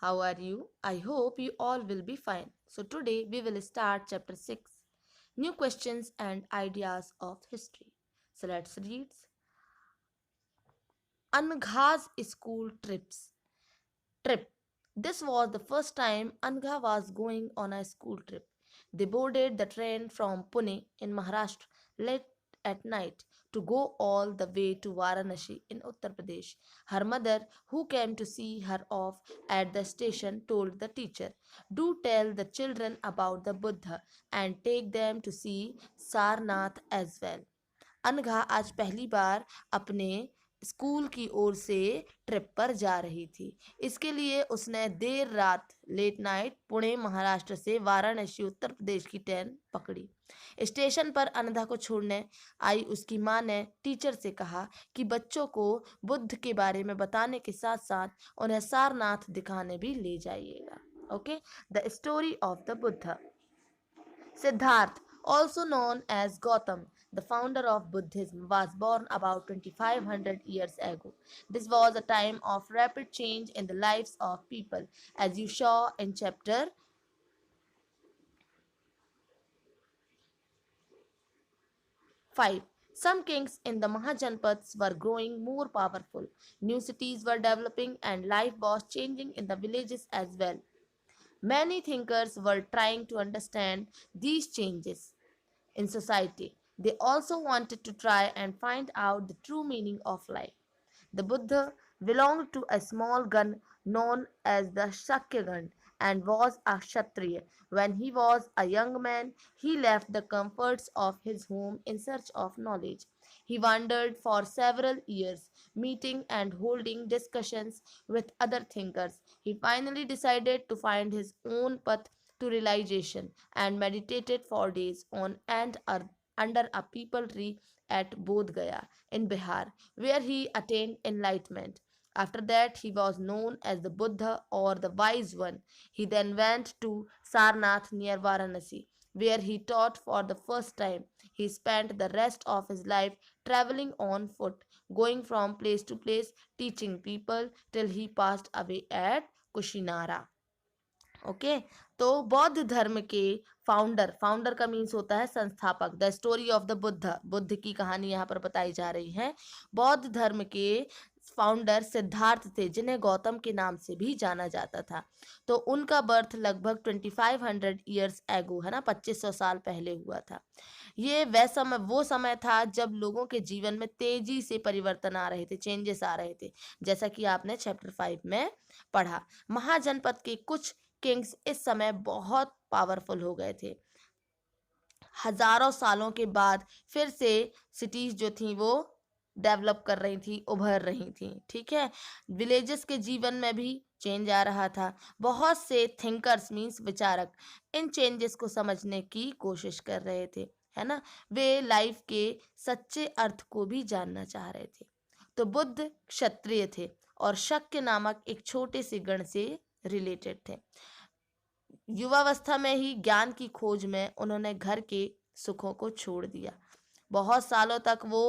How are you? I hope you all will be fine. So, today we will start chapter 6, New Questions and Ideas of History. So, let's read. Angha's School Trip. This was the first time Angha was going on a school trip. They boarded the train from Pune in Maharashtra late at night to go all the way to Varanasi in Uttar Pradesh. Her mother, who came to see her off at the station, told the teacher, "Do tell the children about the Buddha and take them to see Sarnath as well." Anagha आज पहली बार अपने school की ओर से trip पर जा रही थी। इसके लिए उसने देर रात लेट नाइट पुणे महाराष्ट्र से वाराणसी उत्तर प्रदेश की ट्रेन पकड़ी। स्टेशन पर अनघा को छोड़ने आई उसकी मां ने टीचर से कहा कि बच्चों को बुद्ध के बारे में बताने के साथ साथ उन्हें सारनाथ दिखाने भी ले जाइएगा। Okay, the story of the Buddha. Siddharth, also known as Gautam, the founder of Buddhism, was born about 2500 years ago. This was a time of rapid change in the lives of people, as you saw in chapter 5. Some kings in the Mahajanpads were growing more powerful. New cities were developing and life was changing in the villages as well. Many thinkers were trying to understand these changes in society. They also wanted to try and find out the true meaning of life. The Buddha belonged to a small Gan known as the Shakyagan and was a Kshatriya. When he was a young man, he left the comforts of his home in search of knowledge. He wandered for several years, meeting and holding discussions with other thinkers. He finally decided to find his own path to realization and meditated for days on under a peepal tree at Bodh Gaya in Bihar, where he attained enlightenment. After that, he was known as the Buddha or the Wise One. He then went to Sarnath near Varanasi, where he taught for the first time. He spent the rest of his life traveling on foot, going from place to place, teaching people till he passed away at Kushinara. Okay तो बौद्ध धर्म के founder का means होता है संस्थापक। The story of the Buddha की कहानी यहाँ पर बताई जा रही है। बौद्ध धर्म के फाउंडर सिद्धार्थ थे, जिन्हें गौतम के नाम से भी जाना जाता था। तो उनका बर्थ लगभग 2500 ईयर्स एगो है ना, 2500 साल पहले हुआ था। ये वो समय था जब लोगों के जीवन में तेजी से परिवर्तन आ रहे थे, चेंजेस आ रहे थे, जैसा कि आपने चैप्टर 5 में पढ़ा। महाजनपद के कुछ किंग्स इस समय बहुत पावरफुल हो गए थे। हजारों सालों के बाद फिर से सिटीज जो थी वो डेवलप कर रही थी, उभर रही थी। ठीक है, विलेजेस के जीवन में भी चेंज आ रहा था। बहुत से थिंकर्स मीन्स विचारक इन चेंजेस को समझने की कोशिश कर रहे थे, है ना। वे लाइफ के सच्चे अर्थ को भी जानना चाह रहे थे। तो बुद्ध क्षत्रिय थे और शक्य नामक एक छोटे से गण से रिलेटेड थे। युवावस्था में ही ज्ञान की खोज में उन्होंने घर के सुखों को छोड़ दिया। बहुत सालों तक वो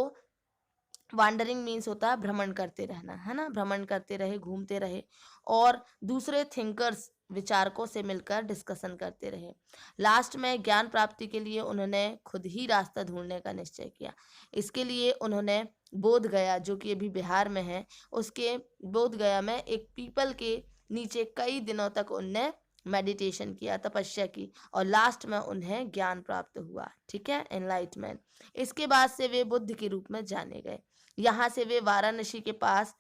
वांडरिंग मीन्स होता है भ्रमण करते रहना, है ना, भ्रमण करते रहे, घूमते रहे और दूसरे थिंकर्स विचारकों से मिलकर डिस्कशन करते रहे। लास्ट में ज्ञान प्राप्ति के लिए उन्होंने खुद ही रास्ता ढूंढने का निश्चय किया। इसके लिए उन्होंने बोध गया, जो कि अभी बिहार में है, उसके बोध गया में एक पीपल के नीचे कई दिनों तक उनने मेडिटेशन किया, तपस्या की और लास्ट में उन्हें ज्ञान प्राप्त हुआ। ठीक है, एनलाइटमेंट। इसके बाद से वे बुद्ध के रूप में जाने गए। यहाँ से वे वाराणसी के पास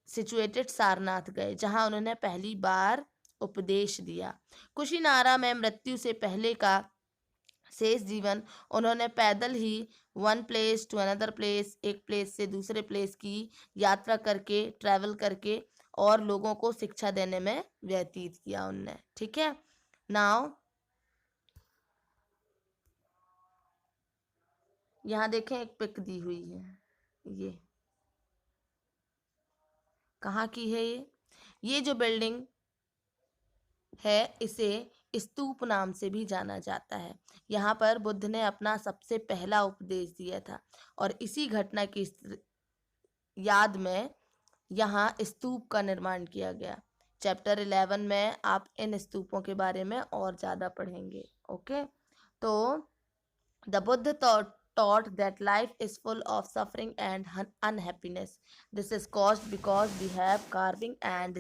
सिचुएटेड सारनाथ गए, जहाँ उन्होंने पहली बार उपदेश दिया। कुशीनारा में मृत्यु से पहले का शेष जीवन उन्होंने पैदल ही one place to another place, एक प्लेस से दूसरे प्लेस की यात्रा करके, ट्रैवल करके और लोगों को शिक्षा देने में व्यतीत किया उनने। ठीक है, नाउ यहाँ देखें एक पिक दी हुई है, ये कहाँ की है? ये जो बिल्डिंग है इसे स्तूप नाम से भी जाना जाता है। यहाँ पर बुद्ध ने अपना सबसे पहला उपदेश दिया था और इसी घटना की याद में यहाँ स्तूप का निर्माण किया गया। चैप्टर 11 में आप इन स्तूपों के बारे में और ज़्यादा पढ़ेंगे। ओके, तो the Buddha taught that life is full of suffering and unhappiness. This is caused because we have craving and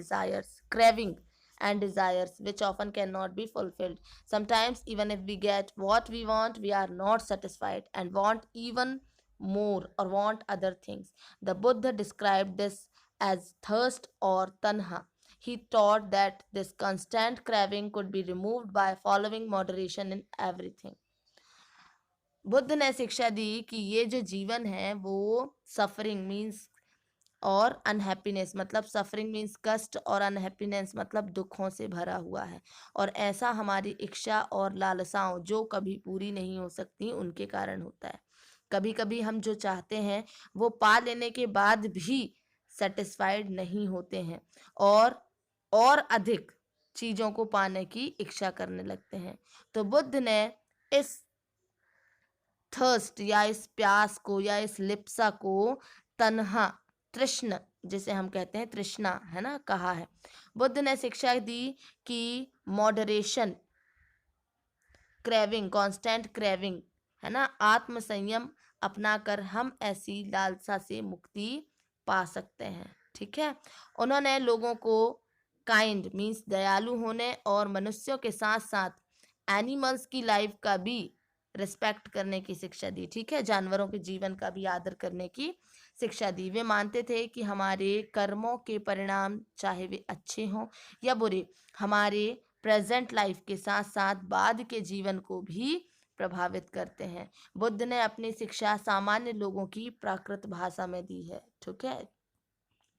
desires which often cannot be fulfilled. Sometimes, even if we get what we want, we are not satisfied and want even more or want other things. The Buddha described this as thirst or tanha. He taught that this constant craving could be removed by following moderation in everything. Buddha ने शिक्षा दी कि ये जो जीवन है वो suffering means और unhappiness मतलब सफरिंग मीन्स कष्ट और अनहैप्पीनेस मतलब दुखों से भरा हुआ है, और ऐसा हमारी इच्छा और लालसाओं जो कभी पूरी नहीं हो सकती उनके कारण होता है। कभी कभी हम जो चाहते हैं वो पा लेने के बाद भी सेटिस्फाइड नहीं होते हैं और अधिक चीज़ों को पाने की इच्छा करने लगते हैं। तो बुद्ध ने इस थर्स्ट या इस प्यास को या इस लिप्सा को तन्हा तृष्ण जिसे हम कहते हैं तृष्णा है ना कहा है। बुद्ध ने शिक्षा दी कि मॉडरेशन क्रेविंग कांस्टेंट क्रेविंग है ना आत्म संयम अपनाकर हम ऐसी लालसा से मुक्ति पा सकते हैं। ठीक है, उन्होंने लोगों को काइंड मीन्स दयालु होने और मनुष्यों के साथ साथ एनिमल्स की लाइफ का भी रिस्पेक्ट करने की शिक्षा दी। ठीक है, जानवरों के जीवन का भी आदर करने की शिक्षा दी। वे मानते थे कि हमारे कर्मों के परिणाम चाहे वे अच्छे हों या बुरे हमारे प्रेजेंट लाइफ के साथ साथ बाद के जीवन को भी प्रभावित करते हैं। बुद्ध ने अपनी शिक्षा सामान्य लोगों की प्राकृत भाषा में दी है। ठीक है,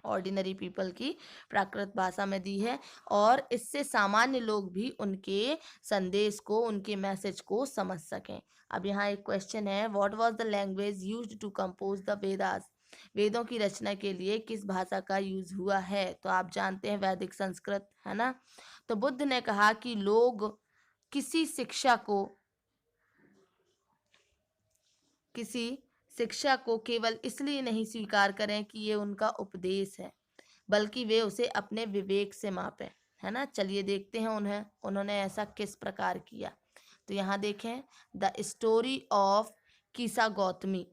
ऑर्डिनरी पीपल की प्राकृत भाषा में दी है, और इससे सामान्य लोग भी उनके संदेश को उनके मैसेज को समझ सकें। अब यहाँ एक क्वेश्चन है, what was the language used to compose the Vedas? वेदों की रचना के लिए किस भाषा का यूज हुआ है? तो आप जानते हैं वैदिक संस्कृत है ना। तो बुद्ध ने कहा कि लोग किसी शिक्षा को केवल इसलिए नहीं स्वीकार करें कि ये उनका उपदेश है, बल्कि वे उसे अपने विवेक से मापें है ना। चलिए देखते हैं उन्होंने ऐसा किस प्रकार किया। तो यहाँ देखें, द स्टोरी ऑफ कीसा गौतमी,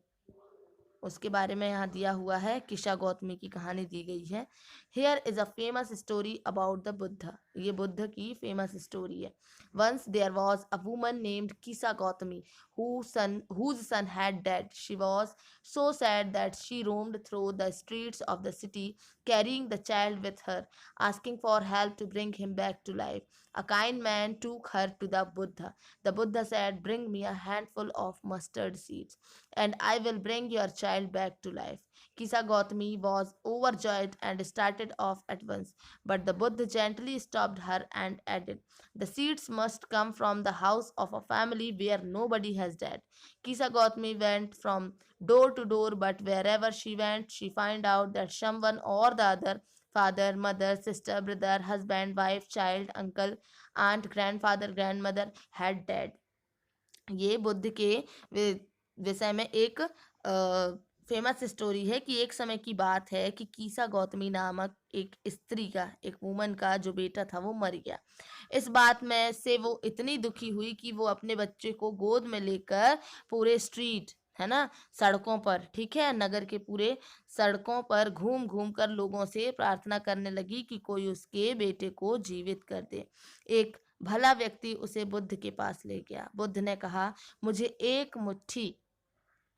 उसके बारे में यहाँ दिया हुआ है। कीसा गौतमी की कहानी दी गई है। Here is a famous story about the Buddha, ये बुद्ध की फेमस स्टोरी है। Once there was a woman named Kisa Gotami whose son had died. She was so sad that she roamed through the streets of the city carrying the child with her, asking for help to bring him back to life. A kind man took her to the Buddha. The Buddha said, bring me a handful of mustard seeds and I will bring your child back to life. Kisa Gautami was overjoyed and started off at once, but the Buddha gently stopped her and added, the seeds must come from the house of a family where nobody has died. Kisa Gautami went from door to door, but wherever she went, she found out that someone or the other, father, mother, sister, brother, husband, wife, child, uncle, aunt, grandfather, grandmother, had died. ये बुद्ध के विषय में एक famous story है कि एक समय की बात है कि कीसा गौतमी नामक एक स्त्री का, एक वुमन का जो बेटा था वो मर गया। इस बात में से वो इतनी दुखी हुई कि वो अपने बच्चे को गोद में लेकर पूरे स्ट्रीट है ना, सड़कों पर, ठीक है, नगर के पूरे सड़कों पर घूम घूम कर लोगों से प्रार्थना करने लगी कि कोई उसके बेटे को जीवित कर दे। एक भला व्यक्ति उसे बुद्ध के पास ले गया। बुद्ध ने कहा, मुझे एक मुट्ठी,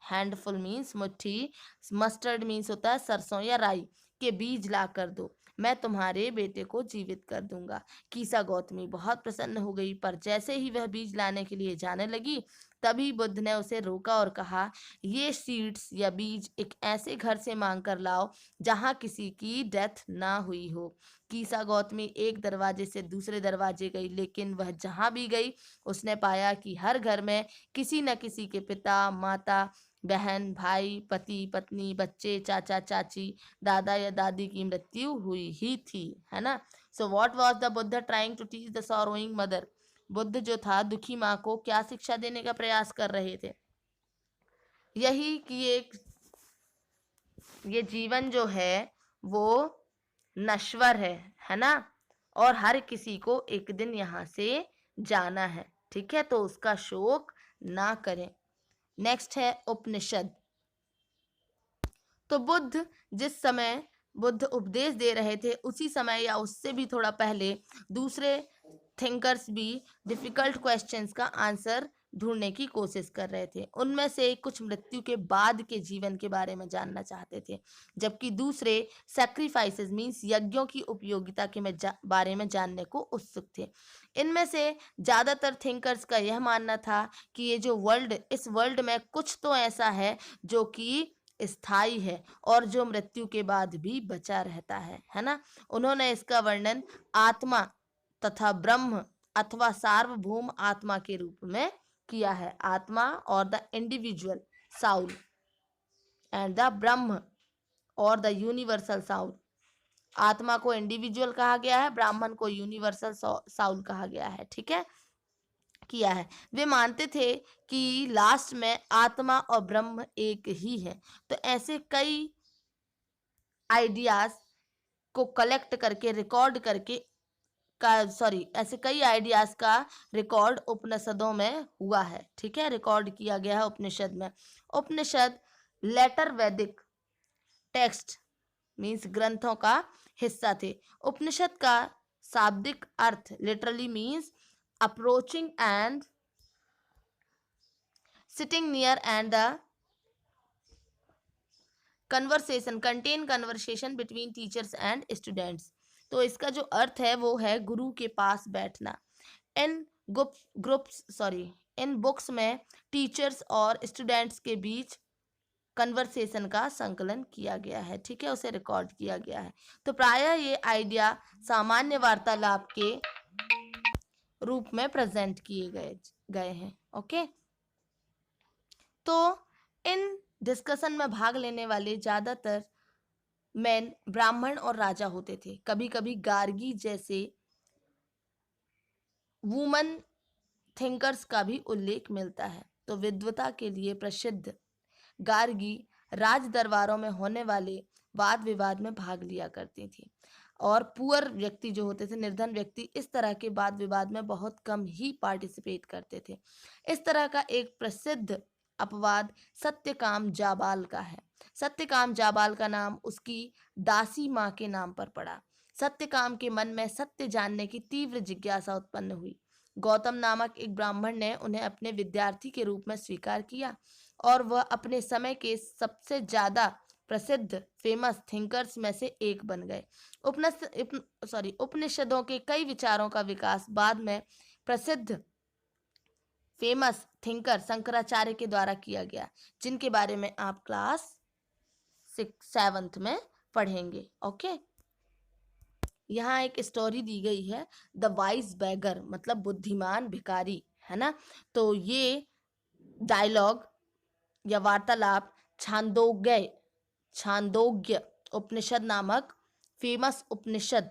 हैंडफुल मीन्स मुट्ठी, मस्टर्ड मीन्स होता है सरसों या राई, के बीज ला कर दो, मैं तुम्हारे बेटे को जीवित कर दूंगा। कीसा गौतमी बहुत प्रसन्न हो गई, पर जैसे ही वह बीज लाने के लिए जाने लगी तभी बुद्ध ने उसे रोका और कहा, ये सीड्स या बीज एक ऐसे घर से मांग कर लाओ जहाँ किसी की डेथ ना हुई हो। कीसा गौतमी एक दरवाजे से दूसरे दरवाजे गई, लेकिन वह जहाँ भी गई उसने पाया कि हर घर में किसी न किसी के पिता, माता, बहन, भाई, पति, पत्नी, बच्चे, चाचा, चाची, दादा या दादी की मृत्यु हुई ही थी, है ना। So what was the Buddha trying to teach the sorrowing mother? Buddha जो था दुखी माँ को क्या शिक्षा देने का प्रयास कर रहे थे? यही कि ये जीवन जो है वो नश्वर है ना, और हर किसी को एक दिन यहाँ से जाना है, ठीक है, तो उसका शोक ना करें। नेक्स्ट है उपनिषद। तो जिस समय बुद्ध उपदेश दे रहे थे उसी समय या उससे भी थोड़ा पहले दूसरे थिंकर्स भी डिफिकल्ट क्वेश्चंस का आंसर ढूंढने की कोशिश कर रहे थे। उनमें से कुछ मृत्यु के बाद के जीवन के बारे में जानना चाहते थे, जबकि दूसरे सैक्रिफाइसेस मींस यज्ञों की उपयोगिता के बारे में जानने को उत्सुक थे। इनमें से ज़्यादातर थिंकर्स का यह मानना था कि ये जो इस वर्ल्ड में कुछ तो ऐसा है जो कि स्थायी है और जो मृत्यु के बाद भी बचा रहता है ना। उन्होंने इसका वर्णन आत्मा तथा ब्रह्म अथवा सार्वभौम आत्मा के रूप में किया है। आत्मा और the individual Saul and the ब्रह्म और द यूनिवर्सल साउल। आत्मा को इंडिविजुअल कहा गया है, ब्राह्मण को यूनिवर्सल साउल कहा गया है, ठीक है, किया है। वे मानते थे कि लास्ट में आत्मा और ब्रह्म एक ही है। तो ऐसे कई आइडियाज को कलेक्ट करके रिकॉर्ड करके ऐसे कई आइडियाज का रिकॉर्ड उपनिषदों में हुआ है, ठीक है, रिकॉर्ड किया गया है उपनिषद में। Upanishad later Vedic text means ग्रंथों का हिस्सा थे। उपनिषद का शाब्दिक अर्थ literally means approaching and sitting near and the conversation contain conversation between teachers and students. तो इसका जो अर्थ है वो है गुरु के पास बैठना। इन इन बुक्स में टीचर्स और स्टूडेंट्स के बीच कन्वर्सेशन का संकलन किया गया है, ठीक है, उसे रिकॉर्ड किया गया है। तो प्रायः ये आइडिया सामान्य वार्तालाप के रूप में प्रेजेंट किए गए हैं। ओके, तो इन डिस्कशन में भाग लेने वाले ज्यादातर मैन ब्राह्मण और राजा होते थे। कभी कभी गार्गी जैसे वुमन थिंकर्स का भी उल्लेख मिलता है। तो विद्वता के लिए प्रसिद्ध गार्गी राज दरबारों में होने वाले वाद विवाद में भाग लिया करती थी, और पुअर व्यक्ति जो होते थे, निर्धन व्यक्ति, इस तरह के वाद विवाद में बहुत कम ही पार्टिसिपेट करते थे। इस तरह का एक प्रसिद्ध अपवाद सत्यकाम जाबाल का है। सत्यकाम जाबाल का नाम उसकी दासी माँ के नाम पर पड़ा। सत्यकाम के मन में सत्य जानने की तीव्र जिज्ञासा उत्पन्न हुई। गौतम नामक एक ब्राह्मण ने उन्हें अपने विद्यार्थी के रूप में स्वीकार किया और वह अपने समय के सबसे ज्यादा प्रसिद्ध फेमस थिंकर्स में से एक बन गए। उपनिषदों के कई विचारों का विकास बाद में प्रसिद्ध फेमस थिंकर शंकराचार्य के द्वारा किया गया, जिनके बारे में आप क्लास 7th में पढ़ेंगे। ओके, यहाँ एक स्टोरी दी गई है, द वाइज बैगर, मतलब बुद्धिमान भिखारी, है ना। तो ये डायलॉग या वार्तालाप छांदोग्य उपनिषद नामक फेमस उपनिषद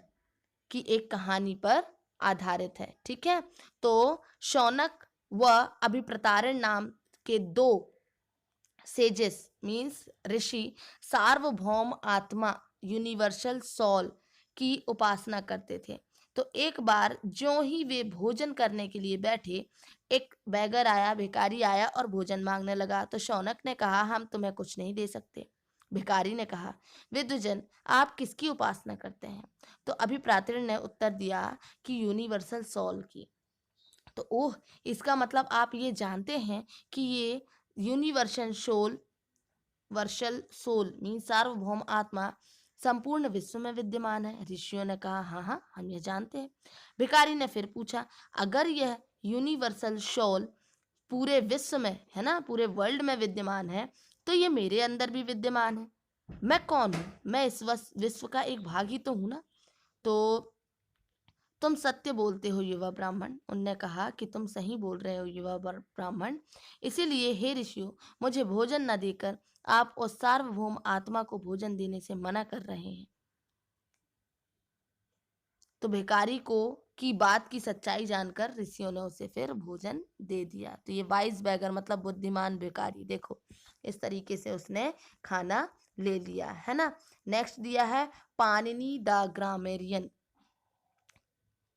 की एक कहानी पर आधारित है, ठीक है। तो शौनक व अभिप्रतारण नाम के 2 सेजेस मीन्स ऋषि सार्वभौम आत्मा यूनिवर्सल सोल की उपासना करते थे। तो एक बार जो ही वे भोजन करने के लिए बैठे, एक बैगर आया, भिखारी आया और भोजन मांगने लगा। तो शौनक ने कहा, हम तुम्हें कुछ नहीं दे सकते। भिखारी ने कहा, विद्वजन आप किसकी उपासना करते हैं? तो अभिप्रातिर ने उत्तर दिया कि यूनिवर्सल सोल की। तो ओह, इसका मतलब आप ये जानते हैं कि ये वर्षल सोल मीन सार्वभौम आत्मा संपूर्ण विश्व में विद्यमान है। ऋषियों ने कहा, हाँ हाँ, हम ये जानते हैं। भिखारी ने फिर पूछा, अगर यह यूनिवर्सल सोल पूरे विश्व में, है ना, पूरे वर्ल्ड में विद्यमान है, तो ये मेरे अंदर भी विद्यमान है। मैं कौन हूँ? मैं इस विश्व का एक भाग ही तो हूँ ना। तो तुम सत्य बोलते हो युवा ब्राह्मण। उनने कहा कि तुम सही बोल रहे हो युवा ब्राह्मण, इसीलिए हे ऋषियों, मुझे भोजन न देकर आप उस सार्वभौम आत्मा को भोजन देने से मना कर रहे हैं। तो भिखारी को की बात की सच्चाई जानकर ऋषियों ने उसे फिर भोजन दे दिया। तो ये वाइज बैगर मतलब बुद्धिमान भिखारी, देखो इस तरीके से उसने खाना ले लिया, है ना। नेक्स्ट दिया है Panini the grammarian.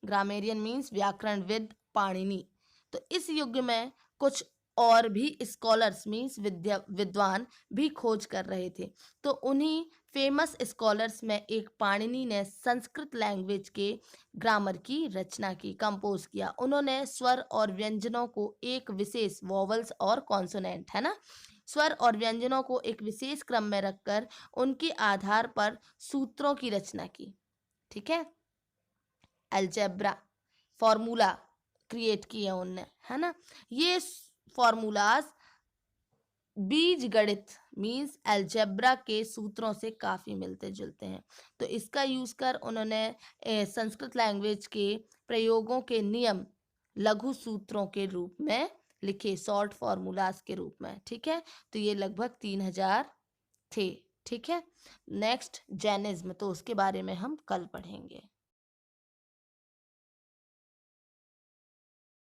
Grammarian means व्याकरणविद, पाणिनि। तो इस युग में कुछ और भी स्कॉलर्स मीन्स विद्वान भी खोज कर रहे थे। तो उन्हीं फेमस स्कॉलर्स में एक पाणिनि ने संस्कृत लैंग्वेज के ग्रामर की रचना की, कंपोज किया। उन्होंने स्वर और व्यंजनों को एक विशेष, वॉवल्स और कॉन्सोनेंट है ना, स्वर और व्यंजनों को एक विशेष क्रम में रखकर उनके आधार पर सूत्रों की रचना की। ठीक है, अलजेब्रा फॉर्मूला क्रिएट किए उनने, है ना। ये फॉर्मूलाज बीज गणित मीन्स अलजेब्रा के सूत्रों से काफ़ी मिलते जुलते हैं। तो इसका यूज़ कर उन्होंने संस्कृत लैंग्वेज के प्रयोगों के नियम लघु सूत्रों के रूप में लिखे, शॉर्ट फॉर्मूलाज के रूप में। ठीक है, तो ये लगभग 3000 थे। ठीक है, नेक्स्ट जैनिज्म, तो उसके बारे में हम कल पढ़ेंगे।